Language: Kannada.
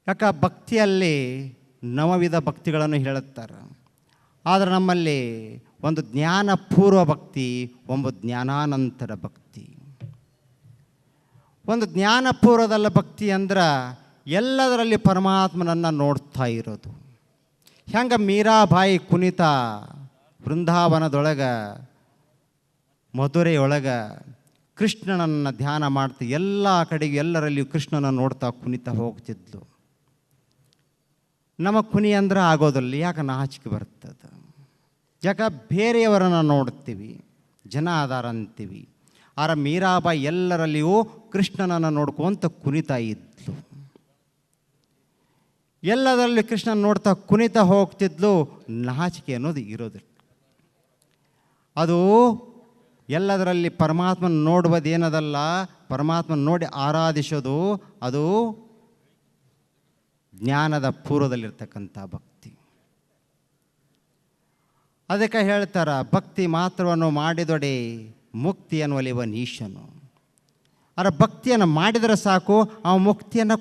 ಯಾಕೆ ಭಕ್ತಿಯಲ್ಲಿ ನವವಿಧ ಭಕ್ತಿಗಳನ್ನು ಹೇಳುತ್ತಾರೆ. ಆದರೆ ನಮ್ಮಲ್ಲಿ ಒಂದು ಜ್ಞಾನಪೂರ್ವ ಭಕ್ತಿ, ಒಂದು ಜ್ಞಾನಾನಂತರ ಭಕ್ತಿ. ಒಂದು ಜ್ಞಾನಪೂರ್ವದಲ್ಲ ಭಕ್ತಿ ಅಂದ್ರೆ ಎಲ್ಲದರಲ್ಲಿ ಪರಮಾತ್ಮನನ್ನು ನೋಡ್ತಾ ಇರೋದು. ಹೆಂಗೆ ಮೀರಾಬಾಯಿ ಕುಣಿತ ವೃಂದಾವನದೊಳಗೆ ಮಧುರೆಯೊಳಗೆ ಕೃಷ್ಣನನ್ನು ಧ್ಯಾನ ಮಾಡ್ತಾ ಎಲ್ಲ ಕಡೆಗೂ ಎಲ್ಲರಲ್ಲಿಯೂ ಕೃಷ್ಣನ ನೋಡ್ತಾ ಕುಣಿತ ಹೋಗ್ತಿದ್ಲು. ನಮ್ಮ ಕುಣಿ ಅಂದ್ರೆ ಆಗೋದಿಲ್ಲ. ಯಾಕೆ ನಾಚಿಕೆ ಬರ್ತದೆ? ಯಾಕೆ ಬೇರೆಯವರನ್ನು ನೋಡ್ತೀವಿ, ಜನ ಆಧಾರ ಅಂತೀವಿ. ಆರ ಮೀರಾಬಾಯಿ ಎಲ್ಲರಲ್ಲಿಯೂ ಕೃಷ್ಣನನ್ನು ನೋಡ್ಕೊಂತ ಕುಣಿತಾ ಇದ್ಲು. ಎಲ್ಲದರಲ್ಲಿ ಕೃಷ್ಣನ ನೋಡ್ತಾ ಕುಣಿತಾ ಹೋಗ್ತಿದ್ಲು. ನಾಚಿಕೆ ಅನ್ನೋದು ಇರೋದಿಲ್ಲ. ಅದು ಎಲ್ಲದರಲ್ಲಿ ಪರಮಾತ್ಮನ ನೋಡುವುದೇನದಲ್ಲ, ಪರಮಾತ್ಮನ ನೋಡಿ ಆರಾಧಿಸೋದು ಅದು ಜ್ಞಾನದ ಪೂರ್ವದಲ್ಲಿರ್ತಕ್ಕಂಥ ಭಕ್ತಿ. ಅದಕ್ಕೆ ಹೇಳ್ತಾರೆ, ಭಕ್ತಿ ಮಾತ್ರವನ್ನು ಮಾಡಿದೊಡೆ ಮುಕ್ತಿಯನ್ನು ಒಲಿಯುವ ನೀಶನು. ಅದರ ಭಕ್ತಿಯನ್ನು ಮಾಡಿದರೆ ಸಾಕು, ಆ ಮುಕ್ತಿಯನ್ನು